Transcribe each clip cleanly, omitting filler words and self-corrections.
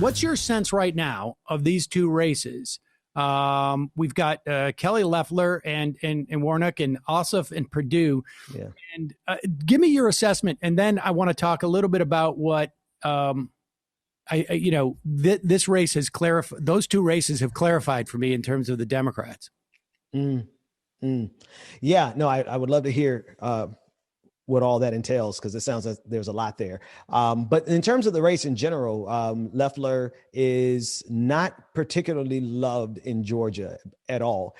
what's your sense right now of these two races? We've got Kelly Loeffler and Warnock and Ossoff and Perdue. Yeah. And give me your assessment, and then I want to talk a little bit about what this race has clarified. Those two races have clarified for me in terms of the Democrats. Yeah, no, I would love to hear what all that entails, because it sounds like there's a lot there. But in terms of the race in general, Loeffler is not particularly loved in Georgia at all.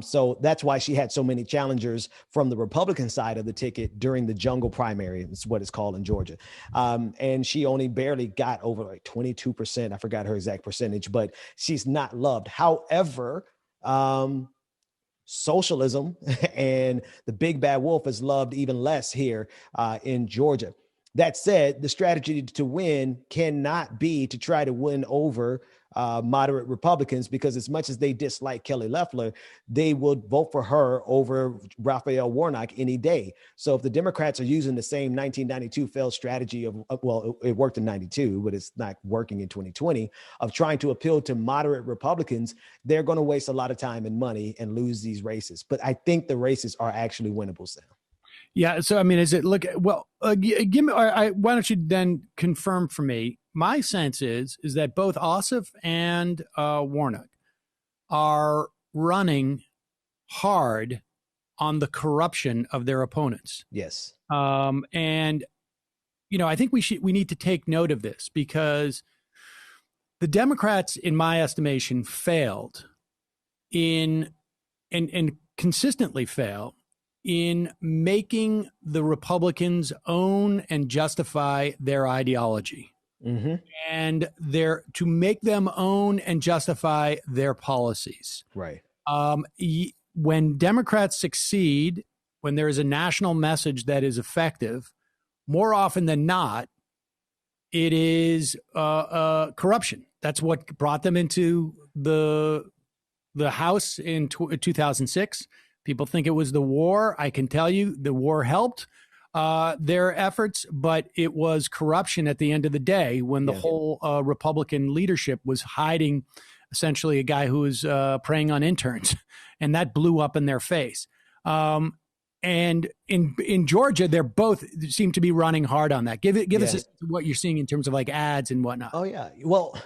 So that's why she had so many challengers from the Republican side of the ticket during the jungle primary. It's what it's called in Georgia. And she only barely got over like 22%. I forgot her exact percentage, but she's not loved. However, socialism and the big bad wolf is loved even less here in Georgia. That said, the strategy to win cannot be to try to win over moderate Republicans, because as much as they dislike Kelly Loeffler, they would vote for her over Raphael Warnock any day. So if the Democrats are using the same 1992 failed strategy of, well, it worked in 92, but it's not working in 2020, of trying to appeal to moderate Republicans, they're going to waste a lot of time and money and lose these races. But I think the races are actually winnable, Sam. Yeah. So, I mean, is it give me, why don't you then confirm for me? My sense is that both Ossoff and Warnock are running hard on the corruption of their opponents. Yes. And, I think we need to take note of this, because the Democrats, in my estimation, failed and consistently fail in making the Republicans own and justify their ideology. Mm-hmm. And to make them own and justify their policies. Right. When Democrats succeed, when there is a national message that is effective, more often than not, it is corruption. That's what brought them into the House in 2006. People think it was the war. I can tell you the war helped their efforts, but it was corruption at the end of the day, when the whole Republican leadership was hiding essentially a guy who was preying on interns, and that blew up in their face. And in Georgia, they're both seem to be running hard on that. Give us what you're seeing in terms of like ads and whatnot. Oh yeah. Well,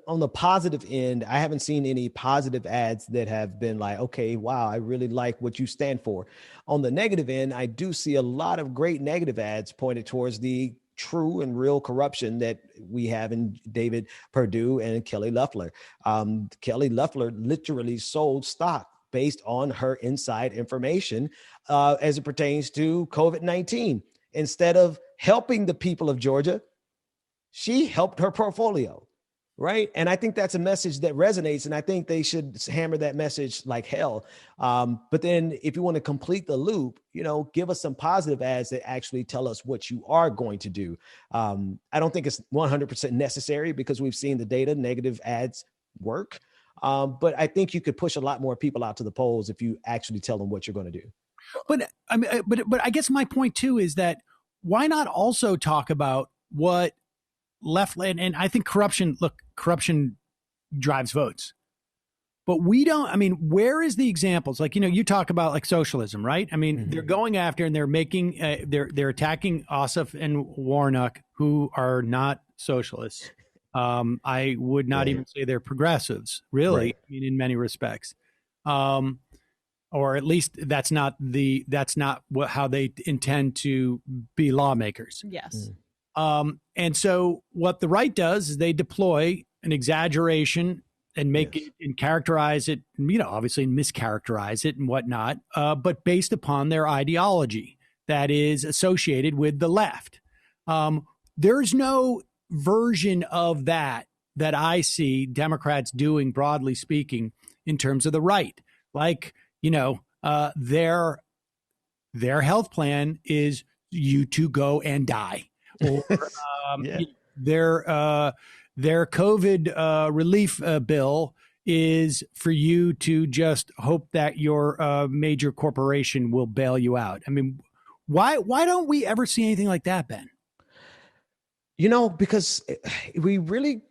on the positive end, I haven't seen any positive ads that have been like, okay, wow, I really like what you stand for. On the negative end, I do see a lot of great negative ads pointed towards the true and real corruption that we have in David Perdue and Kelly Loeffler. Kelly Loeffler literally sold stock based on her inside information as it pertains to COVID-19. Instead of helping the people of Georgia, she helped her portfolio, right? And I think that's a message that resonates, and I think they should hammer that message like hell. But then if you want to complete the loop, give us some positive ads that actually tell us what you are going to do. I don't think it's 100% necessary, because we've seen the data, negative ads work. But I think you could push a lot more people out to the polls if you actually tell them what you're going to do. But I mean, but I guess my point too is that why not also talk about what left, and I think corruption drives votes, but we don't. I mean, where is the examples? Like, you talk about like socialism, right? I mean, they're going after and they're making they're attacking Ossoff and Warnock, who are not socialists. I would not even say they're progressives, really. Right. I mean, in many respects, or at least that's not how they intend to be lawmakers. Yes. And so what the right does is they deploy an exaggeration and make it and characterize it, obviously mischaracterize it and whatnot, but based upon their ideology that is associated with the left. There's no version of that I see Democrats doing, broadly speaking, in terms of the right. Like, their health plan is you to go and die. Or their COVID relief bill is for you to just hope that your major corporation will bail you out. I mean, why don't we ever see anything like that, Ben? Because we really,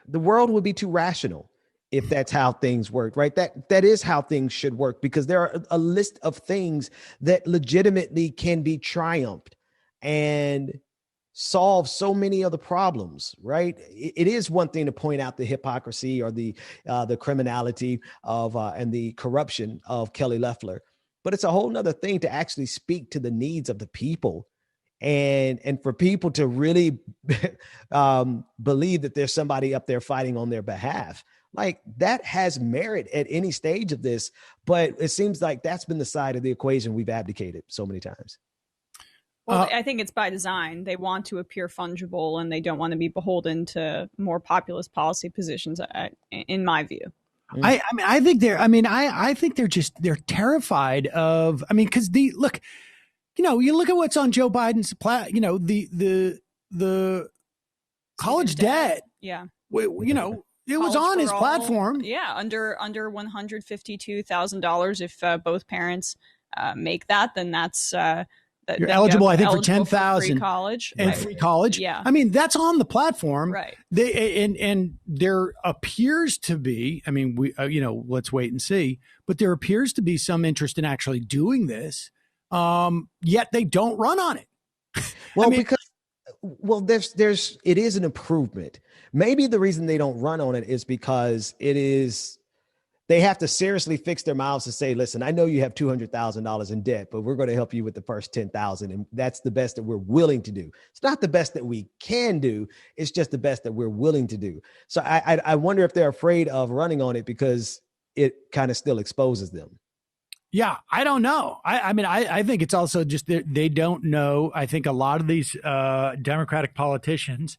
the world would be too rational if that's how things work, right? That is how things should work, because there are a list of things that legitimately can be triumphed and solve so many other problems, right? It is one thing to point out the hypocrisy or the criminality of and the corruption of Kelly Loeffler, but it's a whole nother thing to actually speak to the needs of the people, and for people to really believe that there's somebody up there fighting on their behalf. Like, that has merit at any stage of this, but it seems like that's been the side of the equation we've abdicated so many times. Well, I think it's by design. They want to appear fungible, and they don't want to be beholden to more populist policy positions, in my view. I think they're terrified of, because look, you look at what's on Joe Biden's the college debt. Yeah. It was on his platform. Yeah. Under $152,000. If both parents make that, then that's, you're eligible, I think, for 10,000 free college and free college. Yeah. That's on the platform. Right. And there appears to be, let's wait and see, but there appears to be some interest in actually doing this. Yet they don't run on it. Well, it is an improvement. Maybe the reason they don't run on it is because they have to seriously fix their mouths to say, listen, I know you have $200,000 in debt, but we're going to help you with the first 10,000. And that's the best that we're willing to do. It's not the best that we can do. It's just the best that we're willing to do. So I wonder if they're afraid of running on it because it kind of still exposes them. Yeah, I don't know. I think it's also just they don't know. I think a lot of these Democratic politicians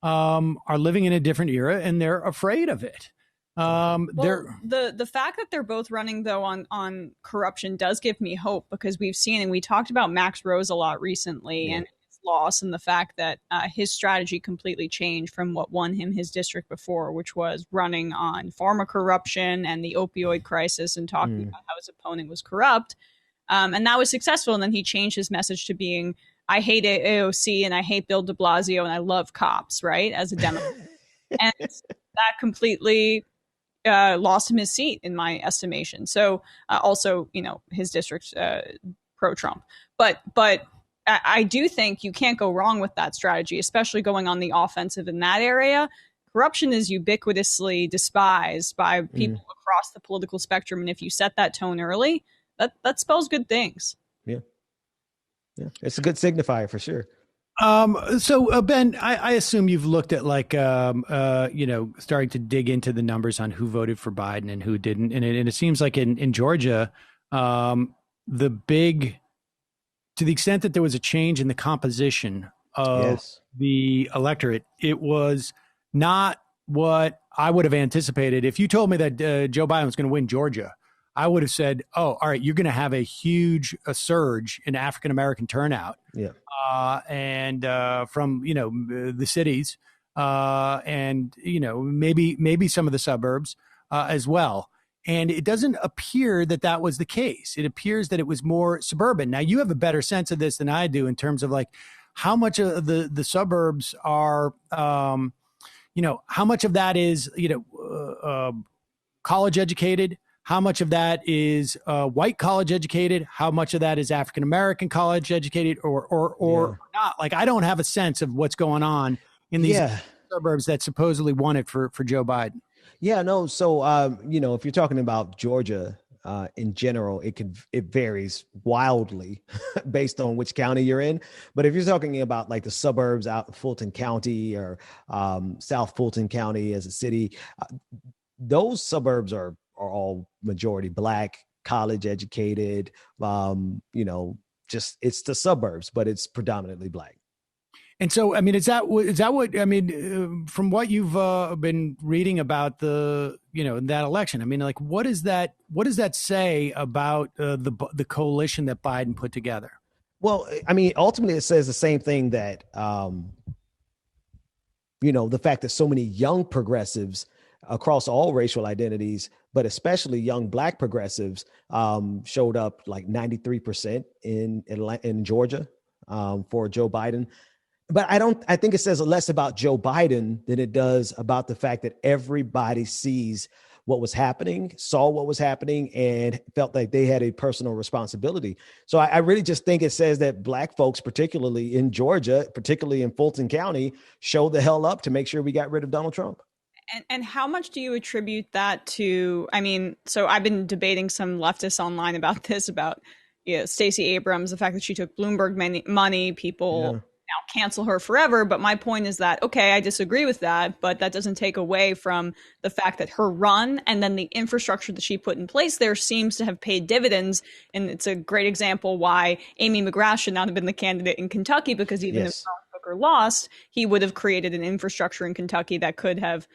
are living in a different era, and they're afraid of it. The fact that they're both running, though, on corruption does give me hope, because we've seen, and we talked about Max Rose a lot recently, and his loss, and the fact that his strategy completely changed from what won him his district before, which was running on pharma corruption and the opioid crisis and talking about how his opponent was corrupt. And that was successful. And then he changed his message to being, I hate AOC and I hate Bill de Blasio and I love cops, right? As a Democrat. And that completely lost him his seat, in my estimation. So also, his district pro-Trump. But I do think you can't go wrong with that strategy, especially going on the offensive in that area. Corruption is ubiquitously despised by people across the political spectrum. And if you set that tone early, that spells good things. Yeah. It's a good signifier for sure. So Ben, I assume you've looked at starting to dig into the numbers on who voted for Biden and who didn't. And it seems like in Georgia, to the extent that there was a change in the composition of the electorate, it was not what I would have anticipated. If you told me that Joe Biden was going to win Georgia, I would have said, oh, all right, you're going to have a huge surge in African-American turnout. Yeah. From, the cities and, maybe some of the suburbs as well. And it doesn't appear that was the case. It appears that it was more suburban. Now, you have a better sense of this than I do in terms of like how much of the suburbs are, how much of that is, college educated. How much of that is white college educated? How much of that is African-American college educated or not? Like, I don't have a sense of what's going on in these suburbs that supposedly won it for Joe Biden. Yeah, no. So, if you're talking about Georgia in general, it varies wildly based on which county you're in. But if you're talking about like the suburbs out Fulton County or South Fulton County as a city, those suburbs are all majority Black, college educated, just it's the suburbs, but it's predominantly Black. And so, is that what, from what you've been reading about that election, what does that say about the coalition that Biden put together? Well, ultimately it says the same thing that, the fact that so many young progressives across all racial identities, but especially young Black progressives, showed up like 93% in Georgia for Joe Biden. But I think it says less about Joe Biden than it does about the fact that everybody sees what was happening, saw what was happening, and felt like they had a personal responsibility. So I really just think it says that Black folks, particularly in Georgia, particularly in Fulton County, showed the hell up to make sure we got rid of Donald Trump. And how much do you attribute that to? I mean, so I've been debating some leftists online about this, about Stacey Abrams, the fact that she took Bloomberg money, people now cancel her forever. But my point is that, okay, I disagree with that, but that doesn't take away from the fact that her run and then the infrastructure that she put in place there seems to have paid dividends. And it's a great example why Amy McGrath should not have been the candidate in Kentucky, because even if John Booker lost, he would have created an infrastructure in Kentucky that could have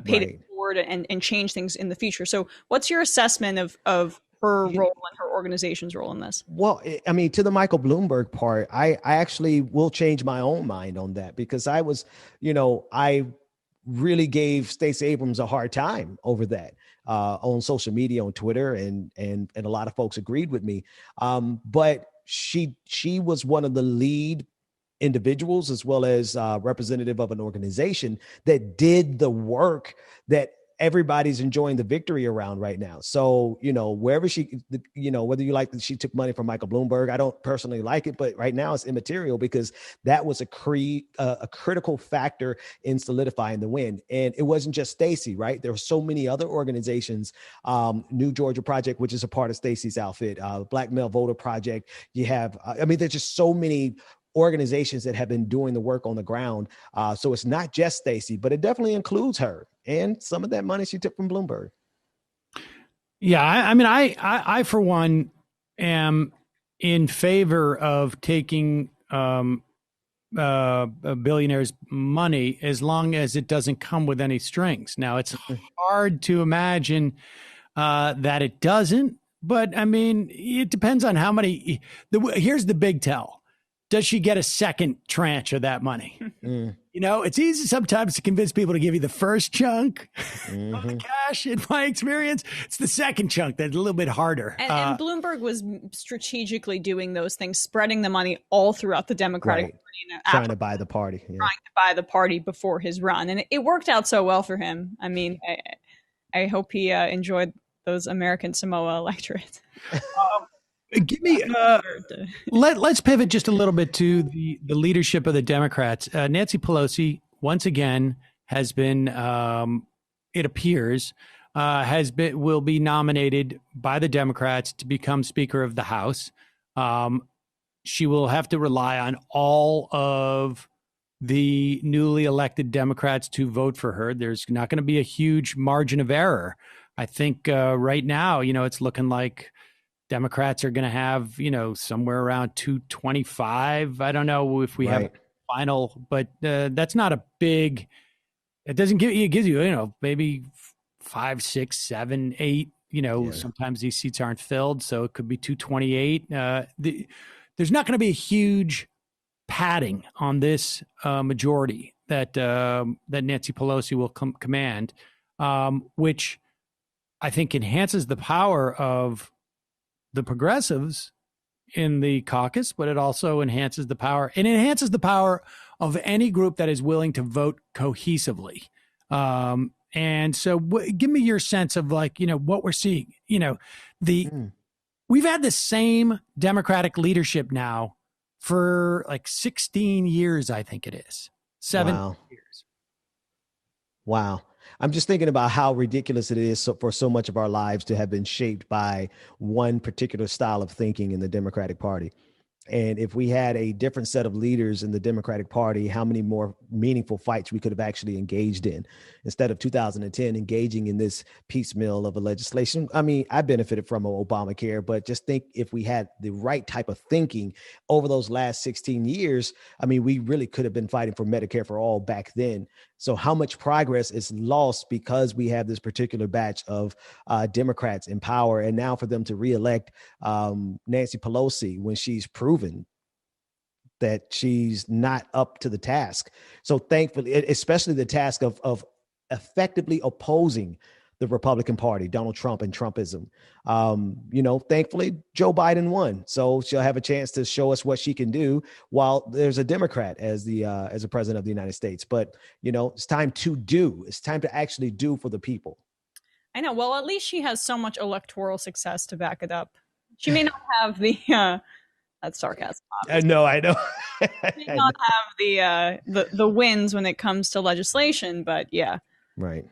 paid it forward and change things in the future. So what's your assessment of her role and her organization's role in this? Well, I mean, to the Michael Bloomberg part, I actually will change my own mind on that, because I was, I really gave Stacey Abrams a hard time over that on social media, on Twitter, and a lot of folks agreed with me. But she was one of the lead individuals, as well as representative of an organization that did the work that everybody's enjoying the victory around right now. So, wherever whether you like that she took money from Michael Bloomberg, I don't personally like it, but right now it's immaterial, because that was a critical factor in solidifying the win. And it wasn't just Stacey, right? There were so many other organizations, New Georgia Project, which is a part of Stacey's outfit, Black Male Voter Project. You have, there's just so many organizations that have been doing the work on the ground. So it's not just Stacey, but it definitely includes her and some of that money she took from Bloomberg. Yeah, I for one am in favor of taking billionaires' money, as long as it doesn't come with any strings. Now, it's hard to imagine that it doesn't, but I mean, it depends on how many. Here's the big tell. Does she get a second tranche of that money? It's easy sometimes to convince people to give you the first chunk of the cash. In my experience, it's the second chunk that's a little bit harder. And Bloomberg was strategically doing those things, spreading the money all throughout the Democratic Party. Trying to buy the party. Yeah. Trying to buy the party before his run. And it worked out so well for him. I mean, I hope he enjoyed those American Samoa electorates. Give me. Let's pivot just a little bit to the leadership of the Democrats. Nancy Pelosi once again has been, it appears, will be nominated by the Democrats to become Speaker of the House. She will have to rely on all of the newly elected Democrats to vote for her. There's not going to be a huge margin of error. I think right now, it's looking like Democrats are going to have, somewhere around 225. I don't know if we have a final, but that's not a big, it doesn't give you, it gives you, maybe 5, 6, 7, 8, sometimes these seats aren't filled. So it could be 228. There's not going to be a huge padding on this majority that Nancy Pelosi will command, which I think enhances the power of the progressives in the caucus, but it also enhances the power. It enhances the power of any group that is willing to vote cohesively. And so give me your sense of what we're seeing. We've had the same Democratic leadership now for 16 years, I think it is. 7 years. Wow. I'm just thinking about how ridiculous it is for so much of our lives to have been shaped by one particular style of thinking in the Democratic Party. And if we had a different set of leaders in the Democratic Party, how many more meaningful fights we could have actually engaged in instead of 2010 engaging in this piecemeal of a legislation. I mean, I benefited from Obamacare, but just think if we had the right type of thinking over those last 16 years, I mean, we really could have been fighting for Medicare for all back then. So how much progress is lost because we have this particular batch of Democrats in power, and now for them to reelect Nancy Pelosi when she's proven that she's not up to the task. So thankfully, especially the task of effectively opposing the Republican Party, Donald Trump and Trumpism. Thankfully, Joe Biden won, so she'll have a chance to show us what she can do while there's a Democrat as the president of the United States. But it's time to do. It's time to actually do for the people. I know. Well, at least she has so much electoral success to back it up. She may not have the that's sarcasm. No, I know. She may not have the wins when it comes to legislation, but yeah. Right.